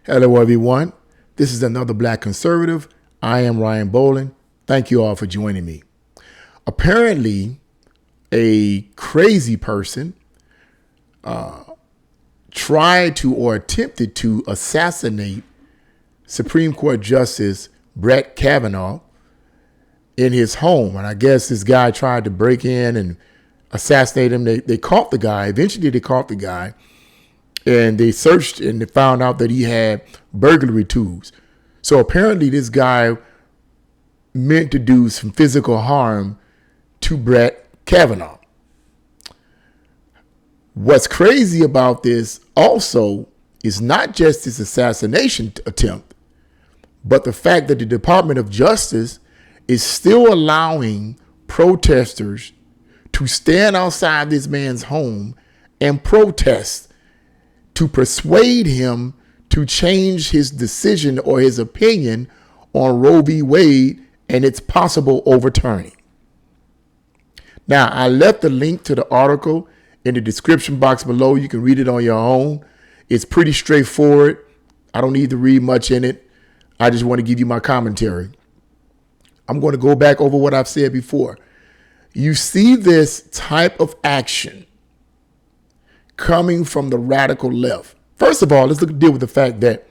Hello, everyone. This is another Black Conservative. I am Ryan Bolin. Thank you all for joining me. Apparently, a crazy person tried to or attempted to assassinate Supreme Court Justice Brett Kavanaugh in his home. And I guess this guy tried to break in and assassinate him. They caught the guy. Eventually, they caught the guy. And they searched and they found out that he had burglary tools. So apparently this guy meant to do some physical harm to Brett Kavanaugh. What's crazy about this also is not just this assassination attempt, but the fact that the Department of Justice is still allowing protesters to stand outside this man's home and protest, to persuade him to change his decision or his opinion on Roe v. Wade and its possible overturning. Now, I left the link to the article in the description box below. You can read it on your own. It's pretty straightforward. I don't need to read much in it. I just want to give you my commentary. I'm going to go back over what I've said before. You see this type of action coming from the radical left. First of all, let's deal with the fact that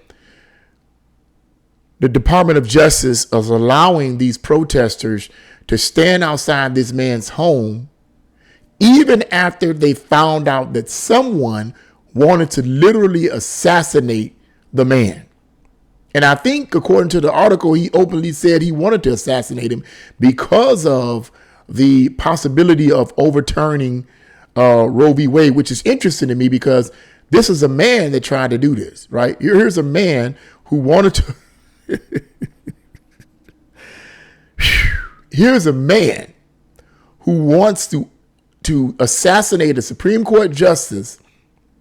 the Department of Justice is allowing these protesters to stand outside this man's home even after they found out that someone wanted to literally assassinate the man. And I think, according to the article, he openly said he wanted to assassinate him because of the possibility of overturning Roe v. Wade, which is interesting to me because this is a man that tried to do this, right? Here's a man who wanted to. Here's a man who wants to assassinate a Supreme Court justice,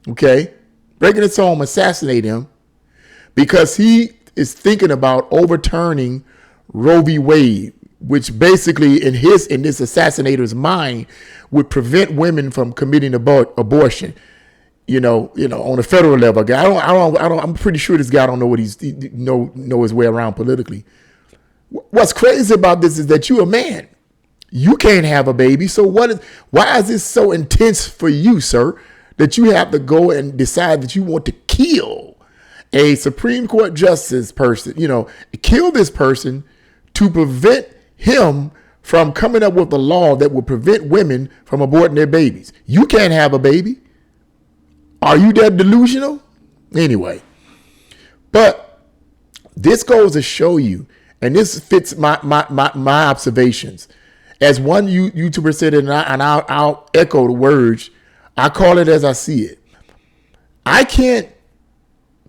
okay? Breaking his home, assassinate him because he is thinking about overturning Roe v. Wade, which basically in this assassinator's mind would prevent women from committing abortion, you know, on a federal level. I'm pretty sure this guy don't know what know his way around politically. What's crazy about this is that you're a man. You can't have a baby. So why is this so intense for you, sir, that you have to go and decide that you want to kill a Supreme Court justice person, kill this person to prevent him from coming up with a law that would prevent women from aborting their babies? You can't have a baby. Are you that delusional? Anyway, but this goes to show you, and this fits my observations. As one YouTuber said, and I'll echo the words, I call it as I see it. I can't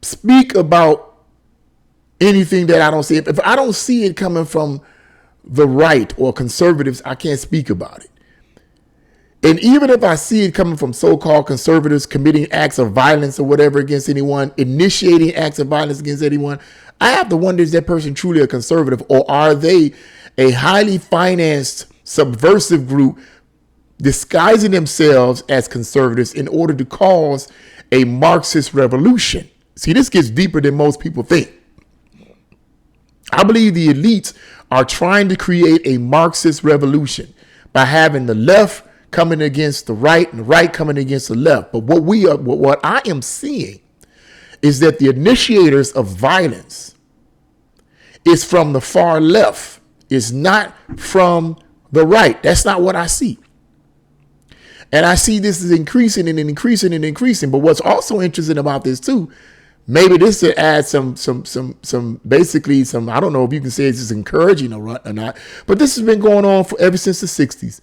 speak about anything that I don't see. If I don't see it coming from the right or conservatives, I can't speak about it. And even if I see it coming from so-called conservatives committing acts of violence or whatever against anyone, initiating acts of violence against anyone, I have to wonder, is that person truly a conservative, or are they a highly financed subversive group disguising themselves as conservatives in order to cause a Marxist revolution? See, this gets deeper than most people think. I believe the elites are trying to create a Marxist revolution by having the left coming against the right and the right coming against the left. But what I am seeing is that the initiators of violence is from the far left, is not from the right. That's not what I see. And I see this is increasing and increasing and increasing. But what's also interesting about this too, maybe this to add some, I don't know if you can say it's encouraging or not, but this has been going on ever since the 60s.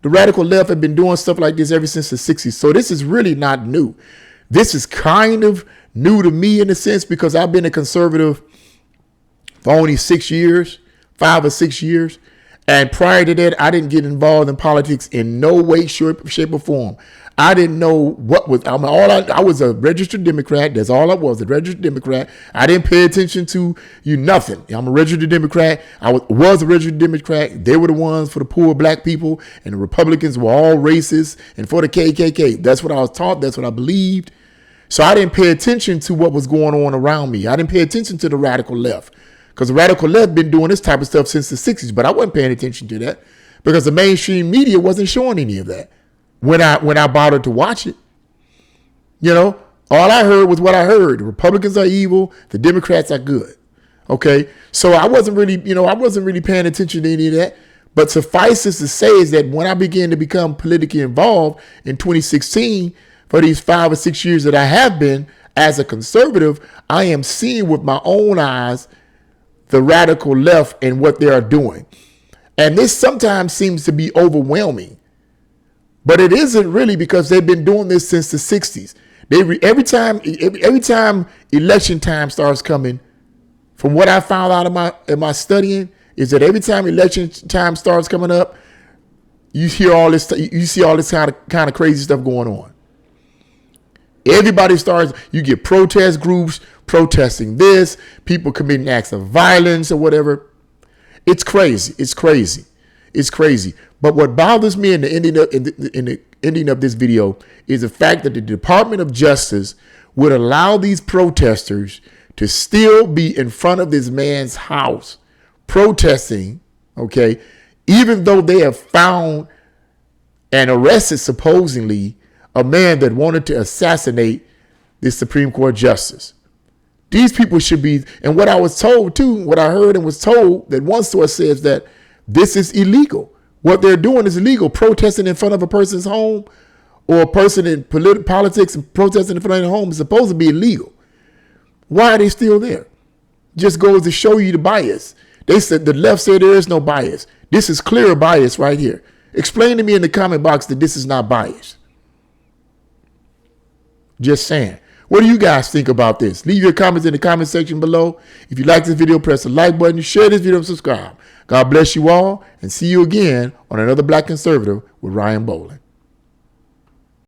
The radical left have been doing stuff like this ever since the 60s. So this is really not new. This is kind of new to me in a sense because I've been a conservative for only 6 years, 5 or 6 years. And prior to that, I didn't get involved in politics in no way, shape, or form. I didn't know what was. I was a registered Democrat. That's all I was, a registered Democrat. I didn't pay attention to nothing. I'm a registered Democrat. I was a registered Democrat. They were the ones for the poor black people, and the Republicans were all racist and for the KKK. That's what I was taught. That's what I believed. So I didn't pay attention to what was going on around me. I didn't pay attention to the radical left, because the radical left been doing this type of stuff since the 60s, but I wasn't paying attention to that because the mainstream media wasn't showing any of that when I bothered to watch it. You know, all I heard was what I heard. The Republicans are evil. The Democrats are good. Okay. So I wasn't really paying attention to any of that. But suffice it to say is that when I began to become politically involved in 2016, for these 5 or 6 years that I have been as a conservative, I am seeing with my own eyes the radical left and what they are doing. And this sometimes seems to be overwhelming, but it isn't really, because they've been doing this since the 60s. Every time election time starts coming, from what I found out in my studying, is that every time election time starts coming up, you see all this kind of crazy stuff going on. Everybody starts, you get protest groups protesting this, people committing acts of violence or whatever. It's crazy. It's crazy. It's crazy. But what bothers me in the ending of this video is the fact that the Department of Justice would allow these protesters to still be in front of this man's house protesting, okay, even though they have found and arrested supposedly a man that wanted to assassinate the Supreme Court justice. These people should be, and what I was told too, what I heard and was told, that one source says that this is illegal. What they're doing is illegal. Protesting in front of a person's home, or a person in politics and protesting in front of their home, is supposed to be illegal. Why are they still there? Just goes to show you the bias. They said, the left said there is no bias. This is clear bias right here. Explain to me in the comment box that this is not bias. Just saying. What do you guys think about this? Leave your comments in the comment section below. If you like this video, press the like button, share this video, and subscribe. God bless you all, and see you again on another Black Conservative with Ryan Bowling.